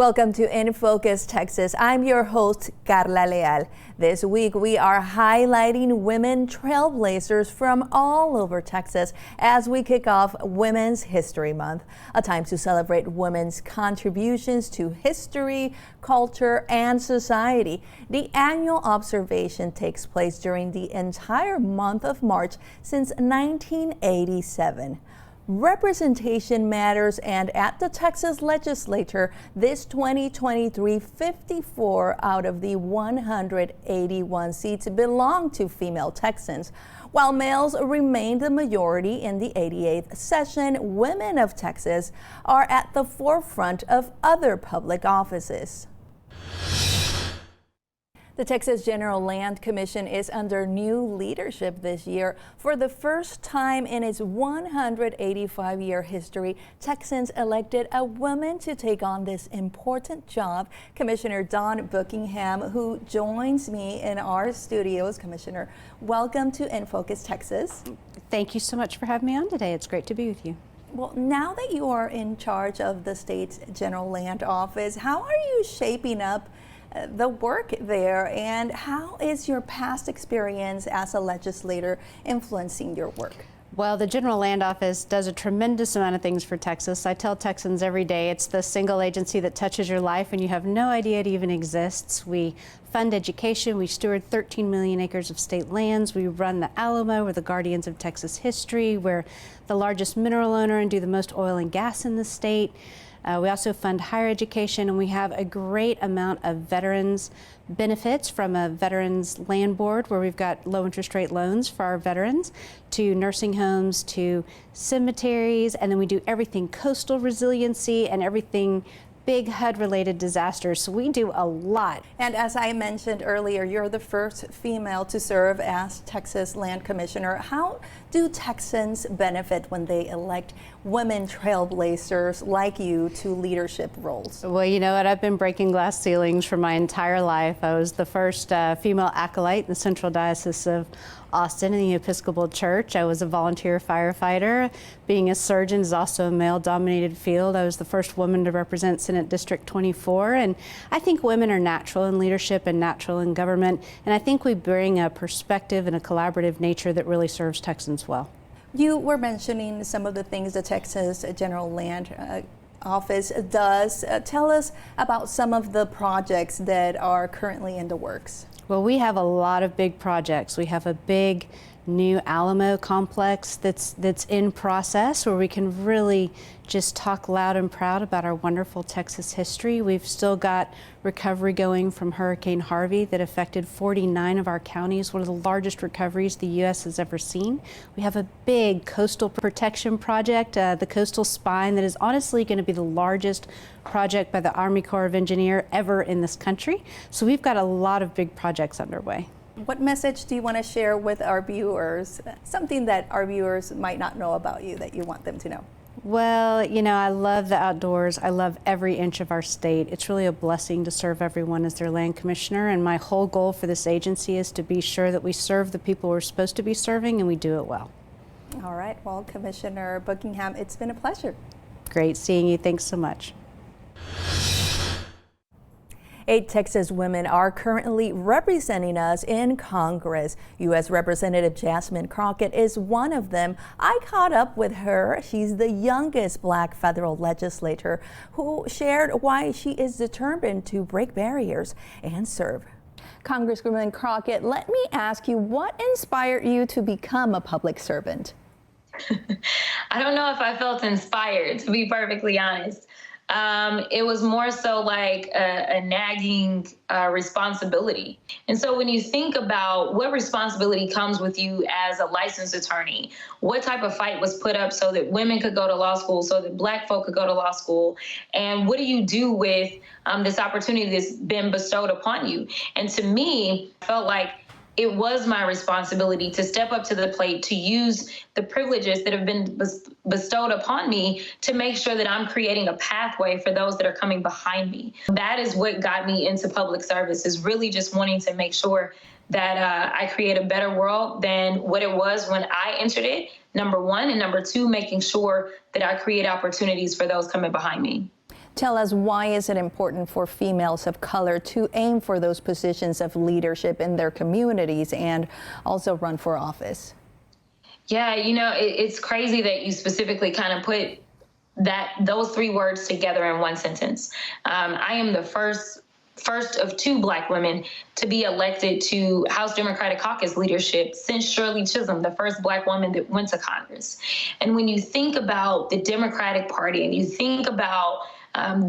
Welcome to In Focus, Texas. I'm your host, Carla Leal. This week, we are highlighting women trailblazers from all over Texas as we kick off Women's History Month, a time to celebrate women's contributions to history, culture, and society. The annual observation takes place during the entire month of March since 1987. Representation matters, and at the Texas Legislature this 2023, 54 out of the 181 seats belong to female Texans. While males remain the majority in the 88th session, women of Texas are at the forefront of other public offices. The Texas General Land Commission is under new leadership this year. For the first time in its 185-year history, Texans elected a woman to take on this important job. Commissioner Dawn Buckingham, who joins me in our studios. Commissioner, welcome to In Focus, Texas. Thank you so much for having me on today. It's great to be with you. Well, now that you are in charge of the state's General Land Office, how are you shaping up the work there, and how is your past experience as a legislator influencing your work? Well, the General Land Office does a tremendous amount of things for Texas. I tell Texans every day it's the single agency that touches your life and you have no idea it even exists. We fund education, we steward 13 million acres of state lands, we run the Alamo, we're the guardians of Texas history, we're the largest mineral owner and do the most oil and gas in the state. We also fund higher education, and we have a great amount of veterans benefits, from a veterans land board where we've got low interest rate loans for our veterans, to nursing homes, to cemeteries, and then we do everything coastal resiliency and everything big HUD-related disasters. So we do a lot. And as I mentioned earlier, you're the first female to serve as Texas Land Commissioner. How do Texans benefit when they elect women trailblazers like you to leadership roles? Well, you know what? I've been breaking glass ceilings for my entire life. I was the first female acolyte in the Central Diocese of Austin in the Episcopal Church. I was a volunteer firefighter. Being a surgeon is also a male-dominated field. I was the first woman to represent Senate District 24, and I think women are natural in leadership and natural in government, and I think we bring a perspective and a collaborative nature that really serves Texans well. You were mentioning some of the things the Texas General Land Office does. Tell us about some of the projects that are currently in the works. Well, we have a lot of big projects. We have a big new Alamo complex that's in process, where we can really just talk loud and proud about our wonderful Texas history. We've still got recovery going from Hurricane Harvey that affected 49 of our counties, one of the largest recoveries the U.S. has ever seen. We have a big coastal protection project, the coastal spine, that is honestly going to be the largest project by the Army Corps of Engineers ever in this country. So we've got a lot of big projects underway. What message do you want to share with our viewers? Something that our viewers might not know about you that you want them to know? Well, you know, I love the outdoors. I love every inch of our state. It's really a blessing to serve everyone as their land commissioner, and my whole goal for this agency is to be sure that we serve the people we're supposed to be serving, and we do it well. All right. Well, Commissioner Buckingham, it's been a pleasure. Great seeing you. Thanks so much. 8 Texas women are currently representing us in Congress. U.S. Representative Jasmine Crockett is one of them. I caught up with her. She's the youngest black federal legislator who shared why she is determined to break barriers and serve. Congresswoman Crockett, let me ask you, what inspired you to become a public servant? I don't know if I felt inspired, to be perfectly honest. It was more so like a nagging responsibility. And so when you think about what responsibility comes with you as a licensed attorney, what type of fight was put up so that women could go to law school, so that black folk could go to law school, and what do you do with this opportunity that's been bestowed upon you? And to me, I felt like it was my responsibility to step up to the plate, to use the privileges that have been bestowed upon me to make sure that I'm creating a pathway for those that are coming behind me. That is what got me into public service, is really just wanting to make sure that I create a better world than what it was when I entered it, number one, and number two, making sure that I create opportunities for those coming behind me. Tell us, why is it important for females of color to aim for those positions of leadership in their communities and also run for office? Yeah, it's crazy that you specifically kind of put those three words together in one sentence. I am the first of two Black women to be elected to House Democratic Caucus leadership since Shirley Chisholm, the first Black woman that went to Congress. And when you think about the Democratic Party and you think about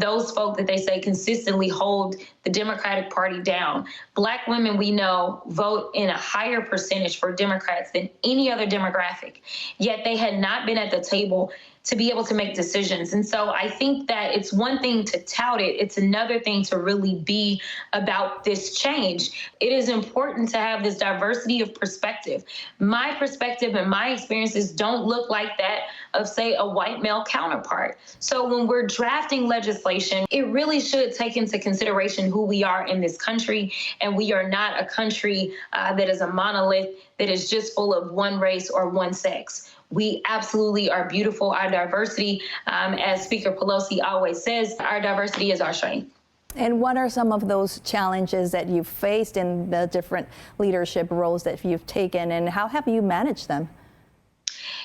those folk that they say consistently hold the Democratic Party down, Black women, we know, vote in a higher percentage for Democrats than any other demographic, yet they had not been at the table to be able to make decisions. And so I think that it's one thing to tout it, it's another thing to really be about this change. It is important to have this diversity of perspective. My perspective and my experiences don't look like that of, say, a white male counterpart. So when we're drafting legislation, it really should take into consideration who we are in this country. And we are not a country that is a monolith, that is just full of one race or one sex. We absolutely are beautiful. Our diversity, as Speaker Pelosi always says, our diversity is our strength. And what are some of those challenges that you've faced in the different leadership roles that you've taken, and how have you managed them?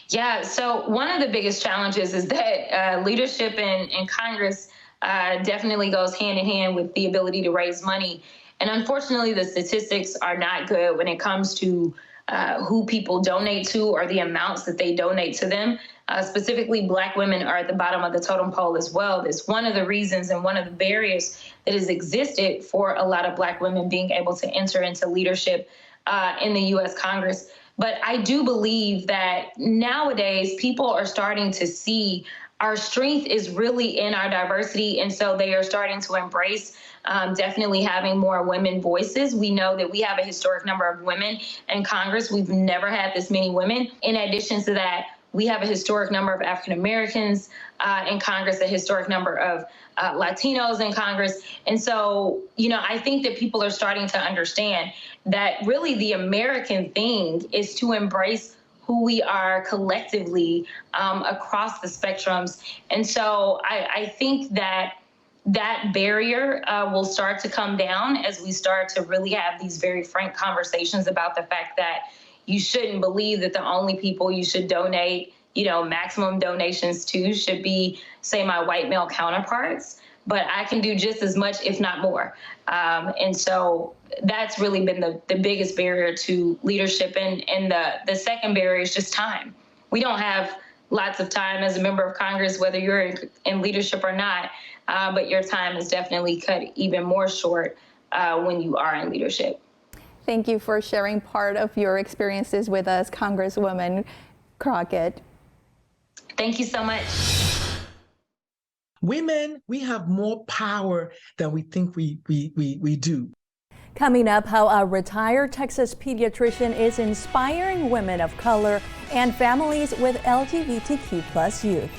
Yeah, so one of the biggest challenges is that leadership in Congress definitely goes hand in hand with the ability to raise money. And unfortunately, the statistics are not good when it comes to who people donate to or the amounts that they donate to them. Specifically, Black women are at the bottom of the totem pole as well. That's one of the reasons and one of the barriers that has existed for a lot of Black women being able to enter into leadership in the U.S. Congress. But I do believe that nowadays people are starting to see our strength is really in our diversity. And so they are starting to embrace definitely having more women voices. We know that we have a historic number of women in Congress. We've never had this many women. In addition to that, we have a historic number of African Americans in Congress, a historic number of Latinos in Congress. And so, I think that people are starting to understand that really the American thing is to embrace who we are collectively across the spectrums. And so I think that barrier will start to come down as we start to really have these very frank conversations about the fact that you shouldn't believe that the only people you should donate, maximum donations to should be, say, my white male counterparts. But I can do just as much, if not more. And so that's really been the biggest barrier to leadership. And the second barrier is just time. We don't have lots of time as a member of Congress, whether you're in leadership or not, but your time is definitely cut even more short when you are in leadership. Thank you for sharing part of your experiences with us, Congresswoman Crockett. Thank you so much. Women, we have more power than we think we do. Coming up, how a retired Texas pediatrician is inspiring women of color and families with LGBTQ+ youth.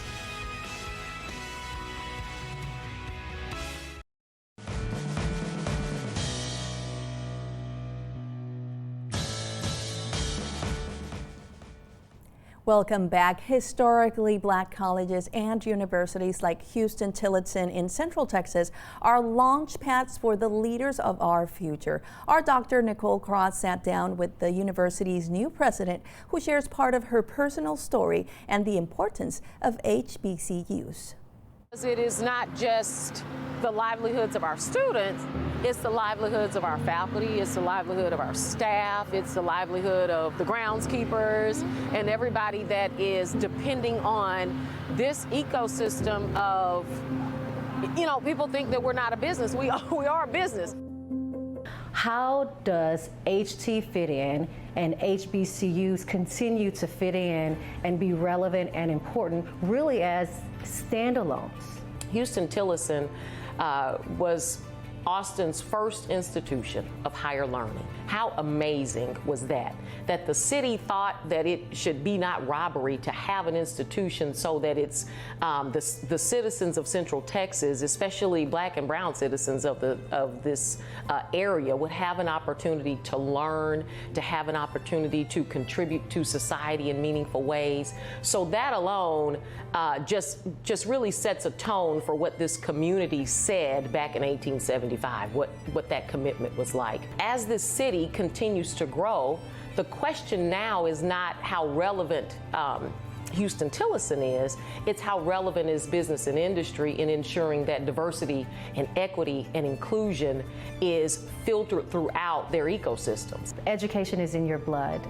Welcome back. Historically Black colleges and universities like Houston-Tillotson in Central Texas are launch pads for the leaders of our future. Our Dr. Nicole Cross sat down with the university's new president, who shares part of her personal story and the importance of HBCUs. It is not just the livelihoods of our students, it's the livelihoods of our faculty, it's the livelihood of our staff, it's the livelihood of the groundskeepers and everybody that is depending on this ecosystem of, people think that we're not a business. We are a business. How does HT fit in and HBCUs continue to fit in and be relevant and important really as standalones? Houston-Tillotson was Austin's first institution of higher learning. How amazing was that? That the city thought that it should be not robbery to have an institution so that it's the citizens of Central Texas, especially Black and brown citizens of this area, would have an opportunity to learn, to have an opportunity to contribute to society in meaningful ways. So that alone just really sets a tone for what this community said back in 1875, what that commitment was like. As this city continues to grow, the question now is not how relevant Houston-Tillotson is, it's how relevant is business and industry in ensuring that diversity and equity and inclusion is filtered throughout their ecosystems. Education is in your blood.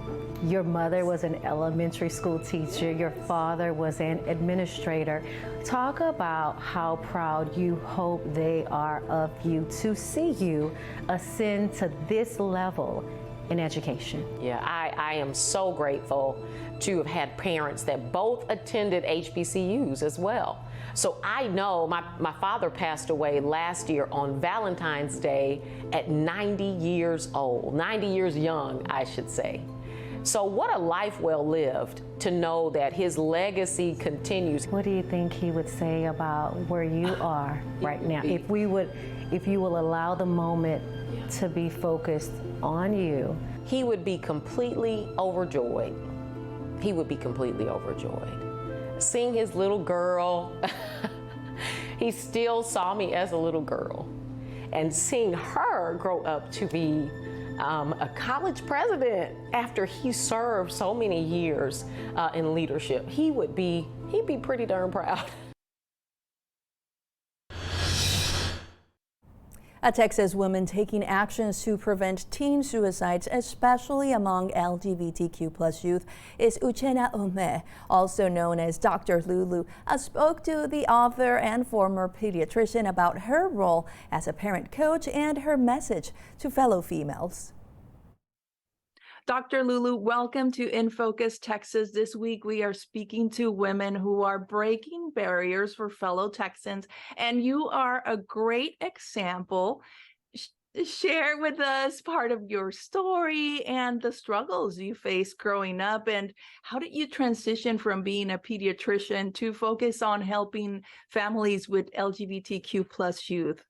Your mother was an elementary school teacher. Your father was an administrator. Talk about how proud you hope they are of you to see you ascend to this level in education. Yeah, I am so grateful to have had parents that both attended HBCUs as well. So I know my father passed away last year on Valentine's Day at 90 years old, 90 years young, I should say. So what a life well lived to know that his legacy continues. What do you think he would say about where you are right now? If you will allow the moment to be focused on you. He would be completely overjoyed. He would be completely overjoyed. Seeing his little girl, he still saw me as a little girl. And seeing her grow up to be a college president after he served so many years in leadership, he'd be pretty darn proud. A Texas woman taking actions to prevent teen suicides, especially among LGBTQ+ youth, is Uchenna Ome, also known as Dr. Lulu. I spoke to the author and former pediatrician about her role as a parent coach and her message to fellow females. Dr. Lulu, welcome to In Focus Texas. This week we are speaking to women who are breaking barriers for fellow Texans, and you are a great example. Share with us part of your story and the struggles you faced growing up, and how did you transition from being a pediatrician to focus on helping families with LGBTQ+ youth?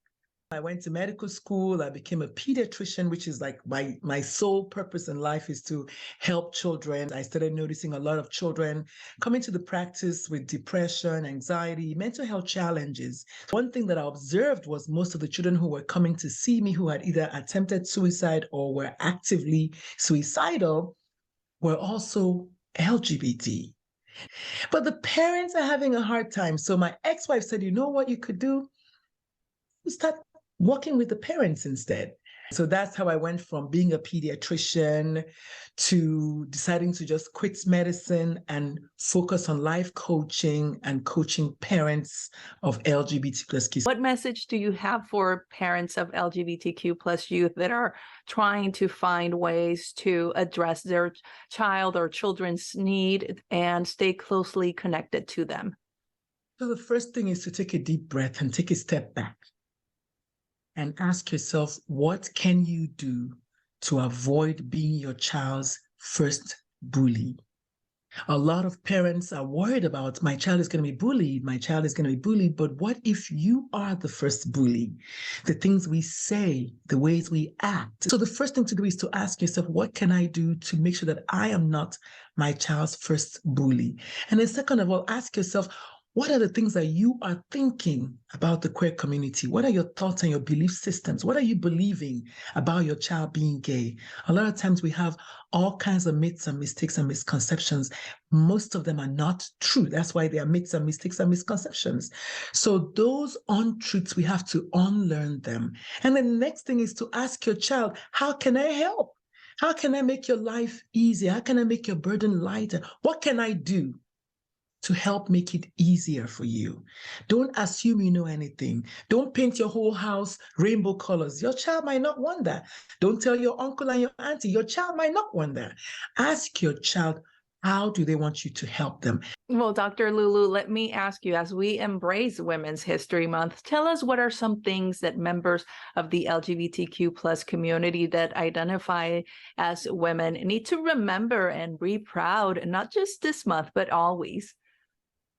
I went to medical school. I became a pediatrician, which is like my sole purpose in life is to help children. I started noticing a lot of children coming to the practice with depression, anxiety, mental health challenges. One thing that I observed was most of the children who were coming to see me who had either attempted suicide or were actively suicidal were also LGBT. But the parents are having a hard time. So my ex-wife said, you know what you could do? Start working with the parents instead. So that's how I went from being a pediatrician to deciding to just quit medicine and focus on life coaching and coaching parents of LGBTQ+ kids. What message do you have for parents of LGBTQ+ youth that are trying to find ways to address their child or children's need and stay closely connected to them? So the first thing is to take a deep breath and take a step back and ask yourself, what can you do to avoid being your child's first bully? A lot of parents are worried about, my child is going to be bullied, but what if you are the first bully? The things we say, the ways we act. So the first thing to do is to ask yourself, what can I do to make sure that I am not my child's first bully? And then second of all, ask yourself, what are the things that you are thinking about the queer community? What are your thoughts and your belief systems? What are you believing about your child being gay? A lot of times we have all kinds of myths and mistakes and misconceptions. Most of them are not true. That's why they are myths and mistakes and misconceptions. So those untruths, we have to unlearn them. And the next thing is to ask your child, how can I help? How can I make your life easier? How can I make your burden lighter? What can I do to help make it easier for you? Don't assume you know anything. Don't paint your whole house rainbow colors. Your child might not want that. Don't tell your uncle and your auntie. Your child might not want that. Ask your child, How do they want you to help them? Well, Dr. Lulu, let me ask you, as we embrace Women's History Month, tell us what are some things that members of the LGBTQ plus community that identify as women need to remember and be proud, not just this month, but always?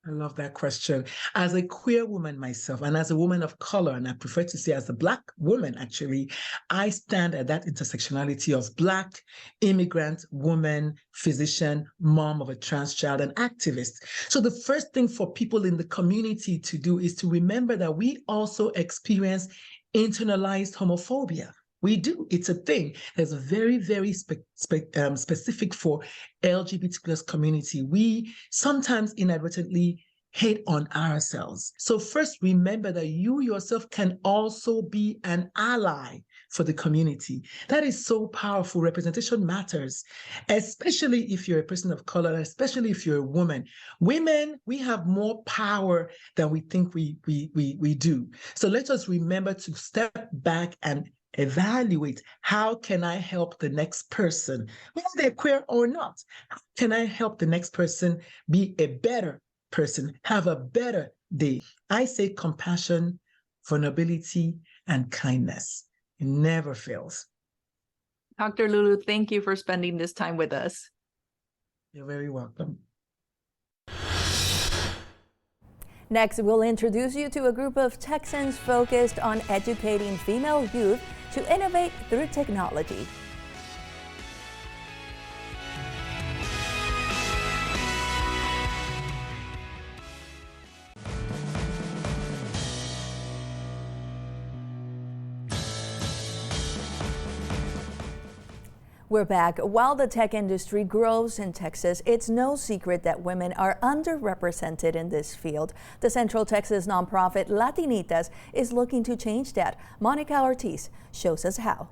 I love that question. As a queer woman myself, and as a woman of color, and I prefer to say as a Black woman, actually, I stand at that intersectionality of Black, immigrant, woman, physician, mom of a trans child, and activist. So the first thing for people in the community to do is to remember that we also experience internalized homophobia. We do. It's a thing. There's a very, very specific for LGBT plus community. We sometimes inadvertently hate on ourselves. So first, remember that you yourself can also be an ally for the community. That is so powerful. Representation matters, especially if you're a person of color, especially if you're a woman. Women, we have more power than we think we do. So let us remember to step back and evaluate, how can I help the next person, whether they're queer or not? How can I help the next person be a better person, have a better day? I say compassion, vulnerability, and kindness. It never fails. Dr. Lulu, thank you for spending this time with us. You're very welcome. Next, we'll introduce you to a group of Texans focused on educating female youth to innovate through technology. We're back. While the tech industry grows in Texas, it's no secret that women are underrepresented in this field. The Central Texas nonprofit Latinitas is looking to change that. Monica Ortiz shows us how.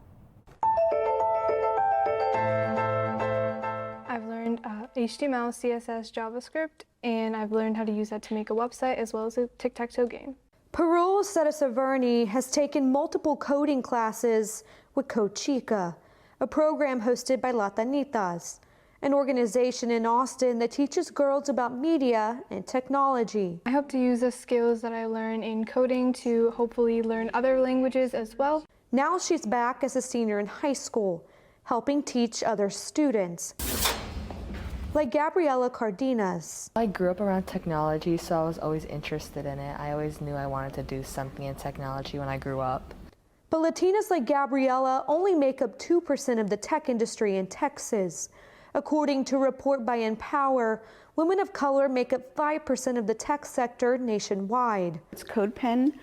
I've learned HTML, CSS, JavaScript, and I've learned how to use that to make a website as well as a tic-tac-toe game. Parul Setasaverni has taken multiple coding classes with Code Chica, a program hosted by Latinitas, an organization in Austin that teaches girls about media and technology. I hope to use the skills that I learn in coding to hopefully learn other languages as well. Now she's back as a senior in high school, helping teach other students, like Gabriela Cardenas. I grew up around technology, so I was always interested in it. I always knew I wanted to do something in technology when I grew up. But Latinas like Gabriela only make up 2% of the tech industry in Texas. According to a report by Empower, women of color make up 5% of the tech sector nationwide. It's codepen.io.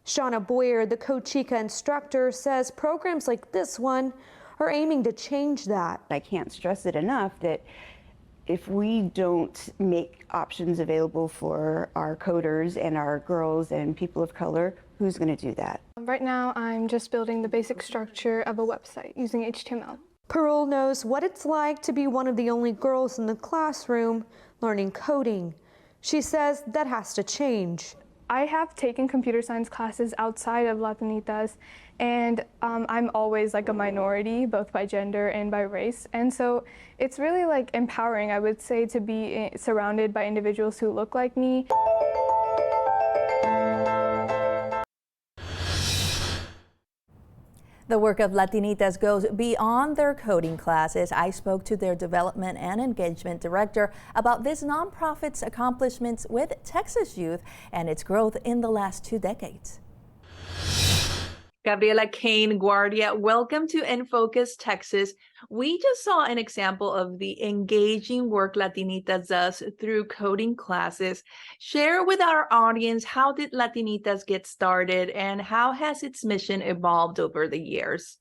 Shauna Boyer, the Code Chica instructor, says programs like this one are aiming to change that. I can't stress it enough that if we don't make options available for our coders and our girls and people of color, who's going to do that? Right now, I'm just building the basic structure of a website using HTML. Parul knows what it's like to be one of the only girls in the classroom learning coding. She says that has to change. I have taken computer science classes outside of Latinitas, and I'm always like a minority, both by gender and by race. And so it's really like empowering, I would say, to be surrounded by individuals who look like me. The work of Latinitas goes beyond their coding classes. I spoke to their development and engagement director about this nonprofit's accomplishments with Texas youth and its growth in the last 2 decades. Gabriela Kane Guardia, welcome to In Focus Texas. We just saw an example of the engaging work Latinitas does through coding classes. Share with our audience, how did Latinitas get started and how has its mission evolved over the years?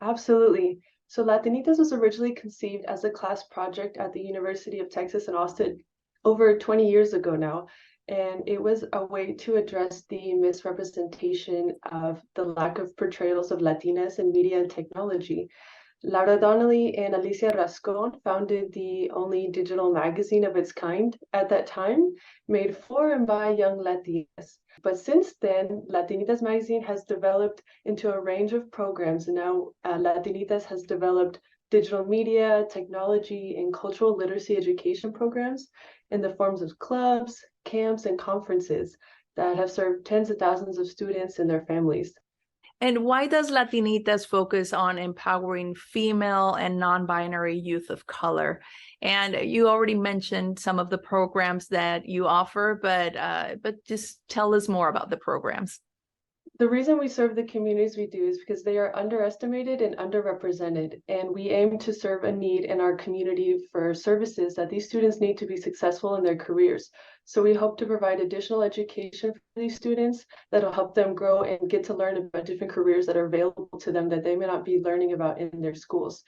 Absolutely. So Latinitas was originally conceived as a class project at the University of Texas in Austin over 20 years ago now. And it was a way to address the misrepresentation of the lack of portrayals of Latinas in media and technology. Laura Donnelly and Alicia Rascon founded the only digital magazine of its kind at that time, made for and by young Latinas. But since then, Latinitas magazine has developed into a range of programs, and now Latinitas has developed digital media, technology, and cultural literacy education programs in the forms of clubs, camps, and conferences that have served tens of thousands of students and their families. And why does Latinitas focus on empowering female and non-binary youth of color? And you already mentioned some of the programs that you offer, but just tell us more about the programs. The reason we serve the communities we do is because they are underestimated and underrepresented, and we aim to serve a need in our community for services that these students need to be successful in their careers. So we hope to provide additional education for these students that'll help them grow and get to learn about different careers that are available to them that they may not be learning about in their schools.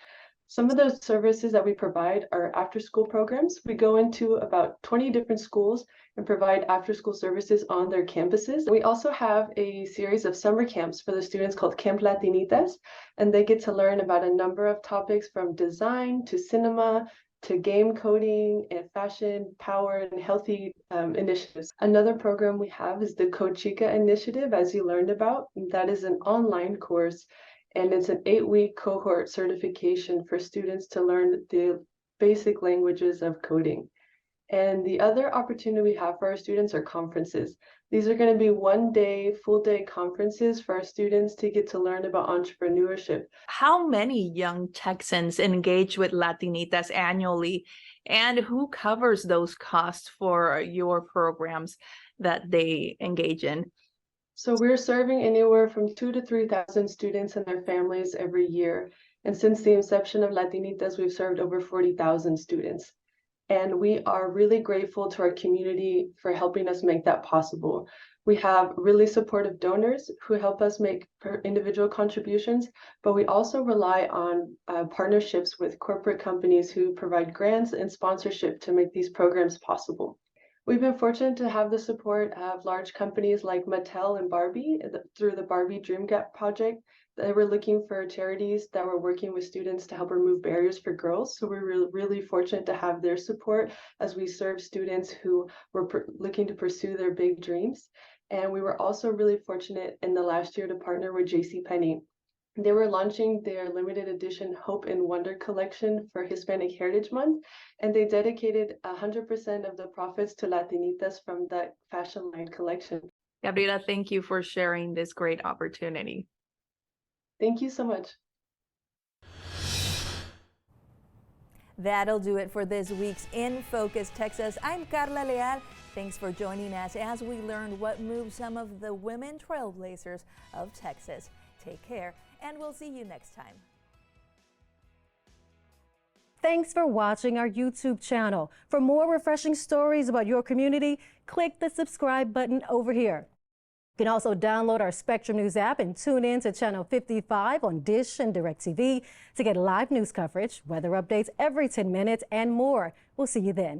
Some of those services that we provide are after-school programs. We go into about 20 different schools and provide after-school services on their campuses. We also have a series of summer camps for the students called Camp Latinitas, and they get to learn about a number of topics from design to cinema to game coding and fashion, power, and healthy initiatives. Another program we have is the Code Chica initiative, as you learned about. That is an online course, and it's an 8-week cohort certification for students to learn the basic languages of coding. And the other opportunity we have for our students are conferences. These are going to be one-day, full-day conferences for our students to get to learn about entrepreneurship. How many young Texans engage with Latinitas annually, and who covers those costs for your programs that they engage in? So we're serving anywhere from 2,000 to 3,000 students and their families every year. And since the inception of Latinitas, we've served over 40,000 students. And we are really grateful to our community for helping us make that possible. We have really supportive donors who help us make individual contributions, but we also rely on partnerships with corporate companies who provide grants and sponsorship to make these programs possible. We've been fortunate to have the support of large companies like Mattel and Barbie through the Barbie Dream Gap project. They were looking for charities that were working with students to help remove barriers for girls. So we're really fortunate to have their support as we serve students who were looking to pursue their big dreams. And we were also really fortunate in the last year to partner with JCPenney. They were launching their limited edition Hope and Wonder collection for Hispanic Heritage Month, and they dedicated 100% of the profits to Latinitas from that fashion line collection. Gabriela, thank you for sharing this great opportunity. Thank you so much. That'll do it for this week's In Focus Texas. I'm Carla Leal. Thanks for joining us as we learn what moves some of the women trailblazers of Texas. Take care, and we'll see you next time. Thanks for watching our YouTube channel. For more refreshing stories about your community, click the subscribe button over here. You can also download our Spectrum News app and tune in to Channel 55 on Dish and DirecTV to get live news coverage, weather updates every 10 minutes, and more. We'll see you then.